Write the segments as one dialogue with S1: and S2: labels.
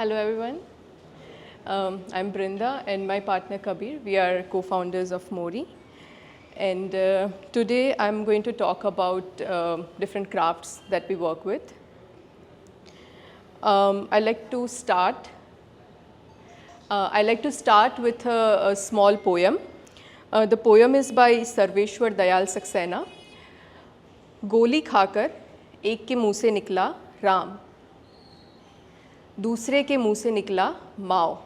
S1: Hello everyone. I'm Brinda and my partner Kabir. We are co-founders of Mori. And today I'm going to talk about different crafts that we work with. I like to start with a small poem. The poem is by Sarveshwar Dayal Saxena. गोली खाकर एक के मुंह से निकला राम, दूसरे के मुंह से निकला माओ,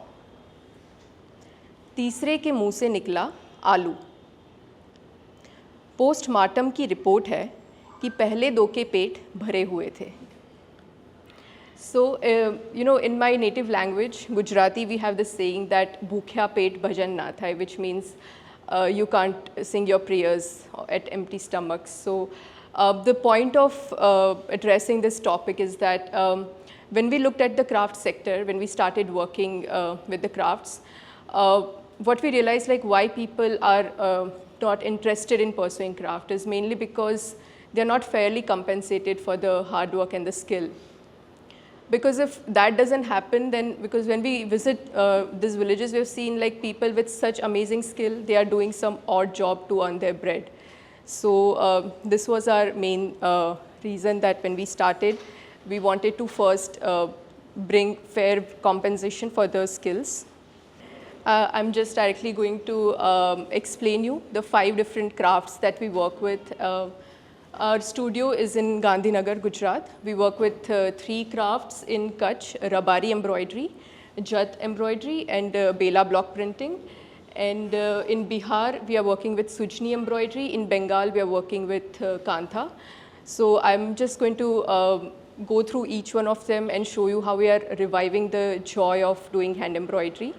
S1: तीसरे के मुंह से निकला आलू। पोस्टमार्टम की रिपोर्ट है कि पहले दो के पेट भरे हुए थे। So, in my native language, Gujarati, we have this saying that bhukya pet bhajan na thai, which means you can't sing your prayers at empty stomachs. So, the point of addressing this topic is that when we looked at the craft sector, when we started working with the crafts, what we realized, like, why people are not interested in pursuing craft is mainly because they're not fairly compensated for the hard work and the skill. Because if that doesn't happen, then because when we visit these villages, we've seen like people with such amazing skill, they are doing some odd job to earn their bread. So this was our main reason that when we started, we wanted to first bring fair compensation for the skills. I'm just directly going to explain you the 5 different crafts that we work with. Our studio is in Gandhinagar, Gujarat. We work with 3 crafts in Kutch: Rabari embroidery, Jat embroidery, and Bela block printing. And in Bihar, we are working with Sujni embroidery. In Bengal, we are working with Kantha. So I'm just going to go through each one of them and show you how we are reviving the joy of doing hand embroidery.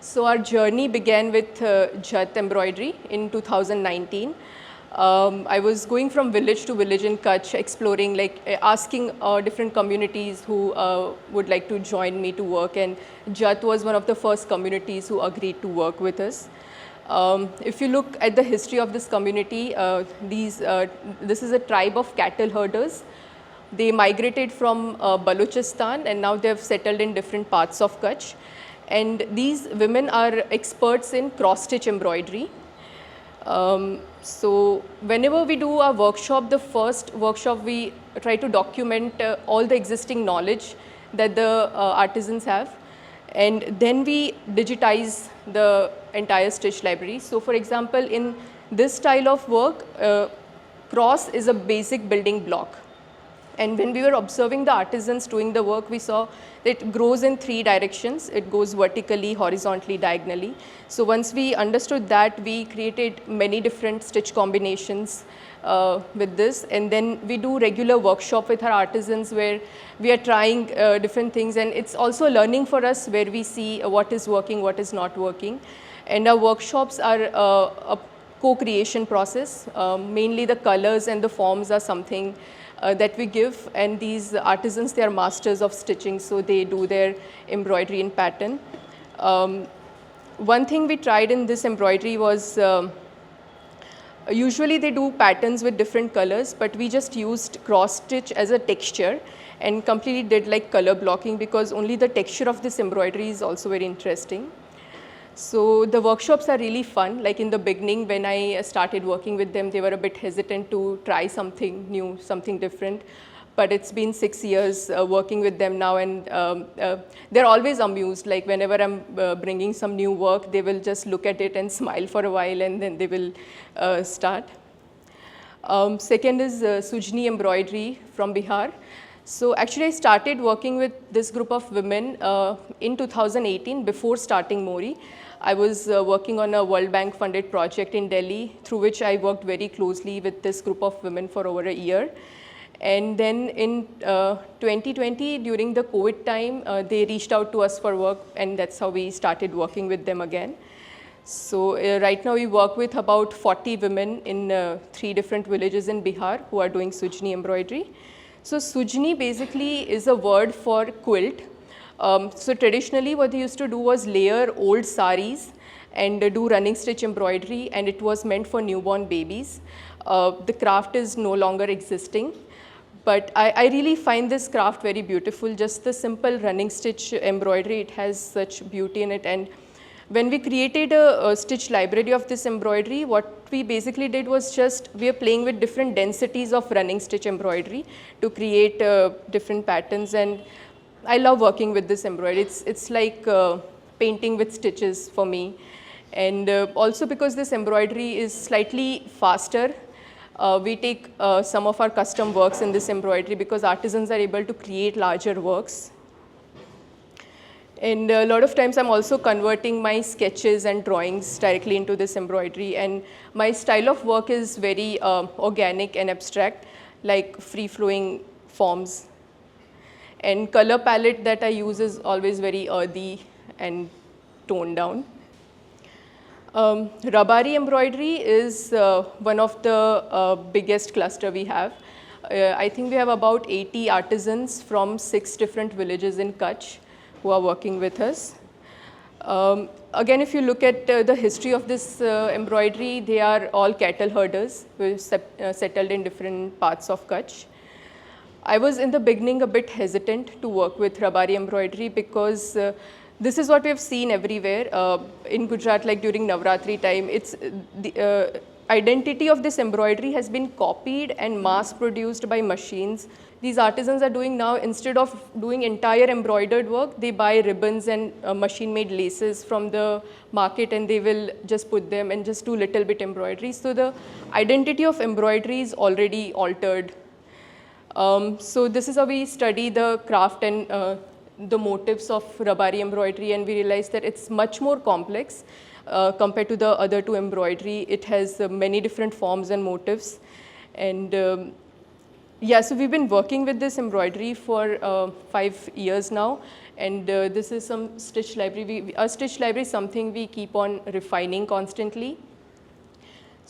S1: So our journey began with Jat embroidery in 2019. I was going from village to village in Kutch, exploring, like asking different communities who would like to join me to work, and Jat was one of the first communities who agreed to work with us. If you look at the history of this community, this is a tribe of cattle herders. They migrated from Balochistan and now they have settled in different parts of Kutch. And these women are experts in cross-stitch embroidery. So whenever we do our workshop, the first workshop, we try to document all the existing knowledge that the artisans have. And then we digitize the entire stitch library. So for example, in this style of work, cross is a basic building block. And when we were observing the artisans doing the work, we saw that it grows in 3 directions. It goes vertically, horizontally, diagonally. So once we understood that, we created many different stitch combinations with this. And then we do regular workshop with our artisans where we are trying different things. And it's also learning for us where we see what is working, what is not working. And our workshops are a co-creation process. Mainly the colors and the forms are something that we give, and these artisans, they are masters of stitching, so they do their embroidery in pattern. One thing we tried in this embroidery was, usually they do patterns with different colors, but we just used cross stitch as a texture and completely did like color blocking, because only the texture of this embroidery is also very interesting. So the workshops are really fun. Like in the beginning, when I started working with them, they were a bit hesitant to try something new, something different. But it's been 6 years working with them now, and they're always amused. Like whenever I'm bringing some new work, they will just look at it and smile for a while, and then they will start. Second is Sujni embroidery from Bihar. So actually, I started working with this group of women in 2018, before starting Mori. I was working on a World Bank funded project in Delhi, through which I worked very closely with this group of women for over a year. And then in 2020, during the COVID time, they reached out to us for work, and that's how we started working with them again. So right now we work with about 40 women in 3 different villages in Bihar who are doing Sujni embroidery. So Sujni basically is a word for quilt. So traditionally what they used to do was layer old saris and do running stitch embroidery, and it was meant for newborn babies. The craft is no longer existing. But I really find this craft very beautiful. Just the simple running stitch embroidery, it has such beauty in it. And when we created a stitch library of this embroidery, what we basically did was just, we are playing with different densities of running stitch embroidery to create different patterns. And I love working with this embroidery. It's like painting with stitches for me. And also because this embroidery is slightly faster, we take some of our custom works in this embroidery because artisans are able to create larger works. And a lot of times I'm also converting my sketches and drawings directly into this embroidery. And my style of work is very organic and abstract, like free-flowing forms. And color palette that I use is always very earthy and toned down. Rabari embroidery is one of the biggest cluster we have. I think we have about 80 artisans from 6 different villages in Kutch who are working with us. Again, if you look at the history of this embroidery, they are all cattle herders who settled in different parts of Kutch. I was in the beginning a bit hesitant to work with Rabari embroidery because this is what we have seen everywhere. In Gujarat, like during Navratri time, it's the identity of this embroidery has been copied and mass produced by machines. These artisans are doing now, instead of doing entire embroidered work, they buy ribbons and machine-made laces from the market, and they will just put them and just do little bit embroidery. So the identity of embroidery is already altered. So this is how we study the craft and the motifs of Rabari embroidery, and we realized that it's much more complex compared to the other 2 embroidery. It has many different forms and motifs. And yeah, so we've been working with this embroidery for 5 years now, and this is some stitch library. Our stitch library is something we keep on refining constantly.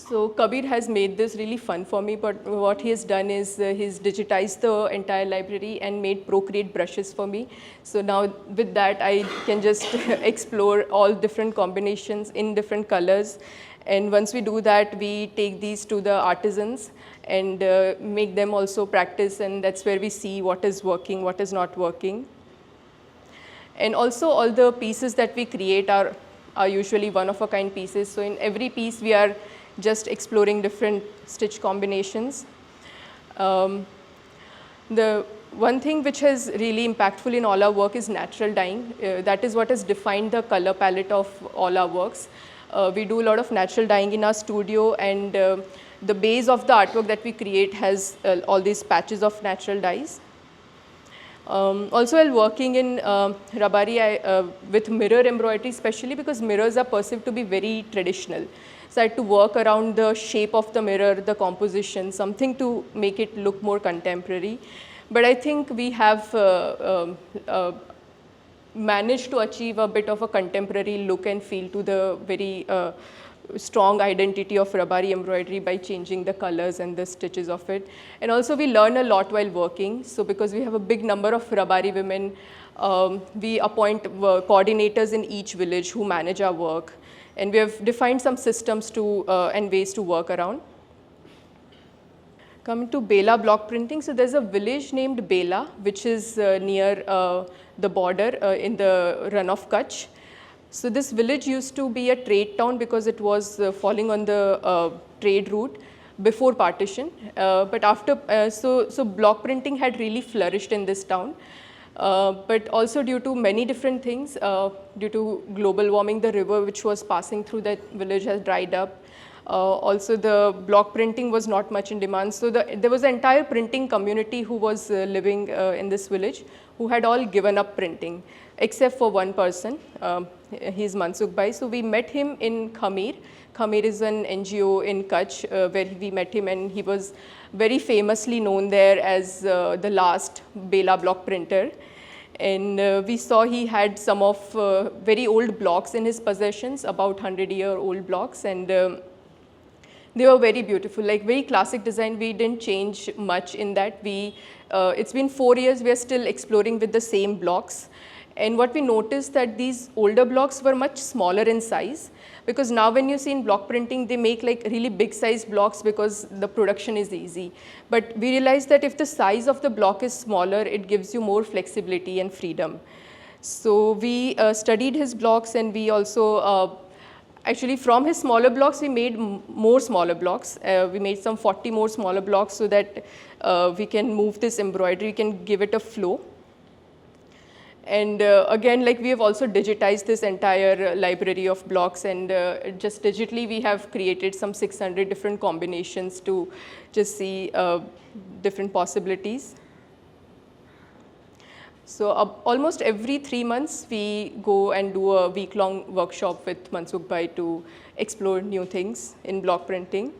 S1: So Kabir has made this really fun for me, but what he has done is he's digitized the entire library and made Procreate brushes for me. So now with that, I can just explore all different combinations in different colors. And once we do that, we take these to the artisans and make them also practice, and that's where we see what is working, what is not working. And also all the pieces that we create are usually one-of-a-kind pieces. So in every piece, we are just exploring different stitch combinations. The one thing which is really impactful in all our work is natural dyeing. That is what has defined the color palette of all our works. We do a lot of natural dyeing in our studio, and the base of the artwork that we create has all these patches of natural dyes. Also, while working in Rabari, with mirror embroidery especially, because mirrors are perceived to be very traditional. So I had to work around the shape of the mirror, the composition, something to make it look more contemporary. But I think we have managed to achieve a bit of a contemporary look and feel to the very strong identity of Rabari embroidery by changing the colors and the stitches of it. And also we learn a lot while working. So because we have a big number of Rabari women, we appoint coordinators in each village who manage our work. And we have defined some systems to and ways to work around. Coming to Bela block printing, so there's a village named Bela, which is near the border in the run of Kutch. So this village used to be a trade town because it was falling on the trade route before partition. But after, so block printing had really flourished in this town. But also due to many different things, due to global warming, the river which was passing through that village has dried up. Also the block printing was not much in demand. So there was an entire printing community who was living in this village who had all given up printing, except for one person. He's Mansukh Bhai. So we met him in Khamir. Khamir is an NGO in Kutch where we met him, and he was very famously known there as the last Bela block printer. And we saw he had some of very old blocks in his possessions, about 100-year-old blocks, and they were very beautiful, like very classic design. We didn't change much in that. It's been 4 years, we are still exploring with the same blocks. And what we noticed that these older blocks were much smaller in size, because now when you see in block printing, they make like really big size blocks because the production is easy. But we realized that if the size of the block is smaller, it gives you more flexibility and freedom. So we studied his blocks, and we also actually from his smaller blocks, we made more smaller blocks. We made some 40 more smaller blocks so that we can move this embroidery, we can give it a flow. And again, like we have also digitized this entire library of blocks, and just digitally we have created some 600 different combinations to just see different possibilities. So almost every 3 months, we go and do a week-long workshop with Mansukh Bhai to explore new things in block printing.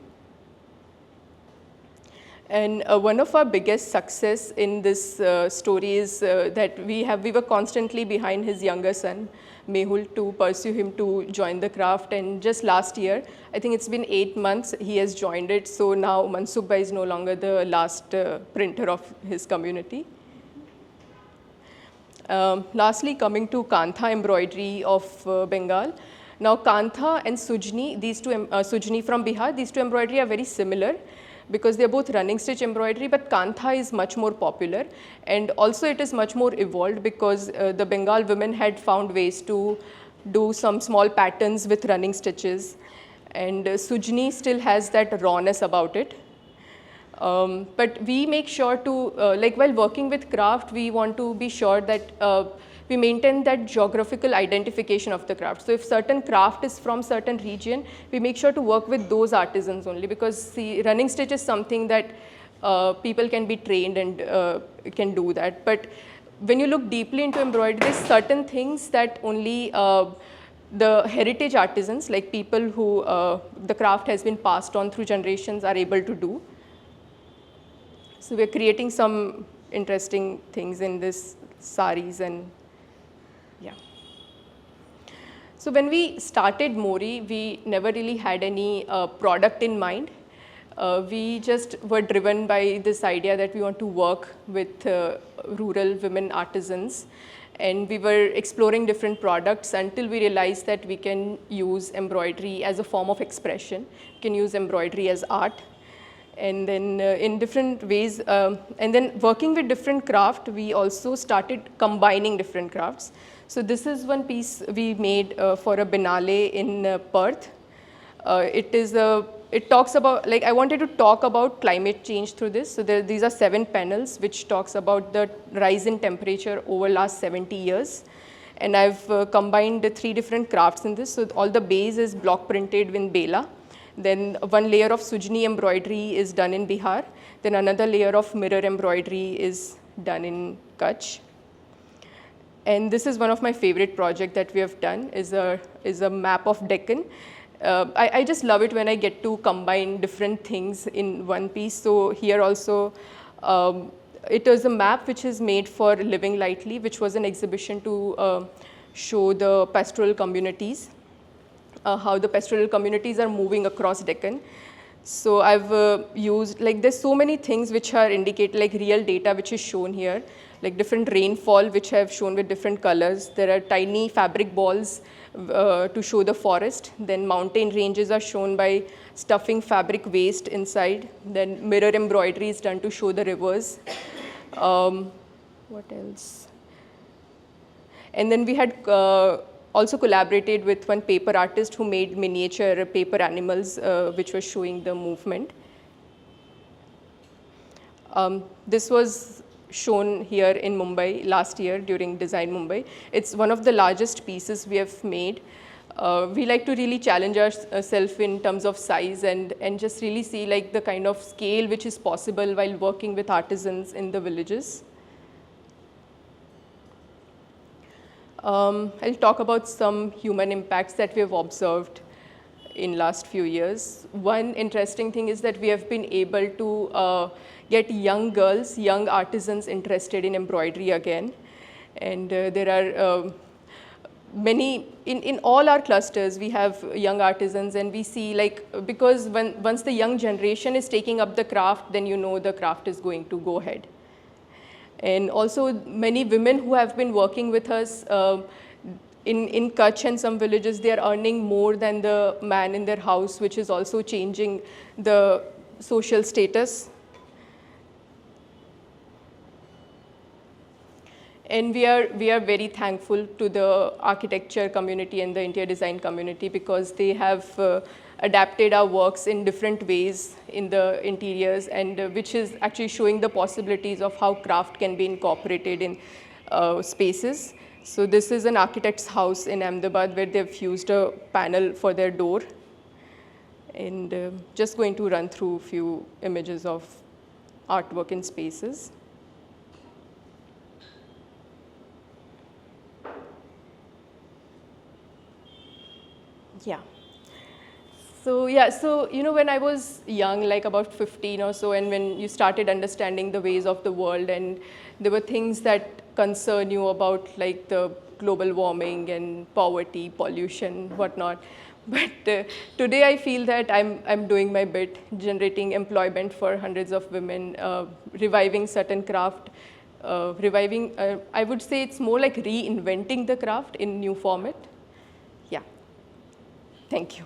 S1: And one of our biggest success in this story is that we were constantly behind his younger son, Mehul, to pursue him to join the craft. And just last year, I think it's been 8 months, he has joined it. So now Mansukh Bhai is no longer the last printer of his community. Lastly, coming to Kantha embroidery of Bengal. Now Kantha and Sujni, these two, Sujni from Bihar, these two embroidery are very similar because they're both running stitch embroidery, but Kantha is much more popular. And also it is much more evolved because the Bengal women had found ways to do some small patterns with running stitches. And Sujni still has that rawness about it. But we make sure to, like while working with craft, we want to be sure that we maintain that geographical identification of the craft. So if certain craft is from certain region, we make sure to work with those artisans only, because see, running stitch is something that people can be trained and can do that. But when you look deeply into embroidery, there's certain things that only the heritage artisans, like people who the craft has been passed on through generations, are able to do. So we're creating some interesting things in this saris, and yeah. So when we started Mori, we never really had any product in mind. We just were driven by this idea that we want to work with rural women artisans. And we were exploring different products until we realized that we can use embroidery as a form of expression. We can use embroidery as art. And then in different ways, and then working with different craft, we also started combining different crafts. So this is one piece we made for a Biennale in Perth. It talks about, like I wanted to talk about climate change through this. So these are 7 panels which talks about the rise in temperature over last 70 years. And I've combined the 3 different crafts in this. So all the base is block printed in Bela. Then one layer of Sujni embroidery is done in Bihar. Then another layer of mirror embroidery is done in Kutch. And this is one of my favorite projects that we have done, is a map of Deccan. I just love it when I get to combine different things in one piece. So here also, it is a map which is made for Living Lightly, which was an exhibition to show the pastoral communities. How the pastoral communities are moving across Deccan. So I've used, like there's so many things which are indicated, like real data which is shown here, like different rainfall which I have shown with different colors. There are tiny fabric balls to show the forest. Then mountain ranges are shown by stuffing fabric waste inside. Then mirror embroidery is done to show the rivers. What else? And then we had also collaborated with one paper artist who made miniature paper animals which was showing the movement. This was shown here in Mumbai last year during Design Mumbai. It's one of the largest pieces we have made. We like to really challenge ourselves in terms of size and just really see like the kind of scale which is possible while working with artisans in the villages. I'll talk about some human impacts that we have observed in last few years. One interesting thing is that we have been able to get young girls, young artisans interested in embroidery again. And there are many, in all our clusters, we have young artisans, and we see like, because once the young generation is taking up the craft, then you know the craft is going to go ahead. And also many women who have been working with us in Kutch and some villages, they are earning more than the man in their house, which is also changing the social status. And we are very thankful to the architecture community and the interior design community, because they have adapted our works in different ways in the interiors, and which is actually showing the possibilities of how craft can be incorporated in spaces. So this is an architect's house in Ahmedabad where they've used a panel for their door. And just going to run through a few images of artwork in spaces. Yeah. So yeah, so when I was young, like about 15 or so, and when you started understanding the ways of the world, and there were things that concern you about like the global warming and poverty, pollution, whatnot. But today I feel that I'm doing my bit, generating employment for hundreds of women, reviving certain craft, I would say it's more like reinventing the craft in new format. Yeah. Thank you.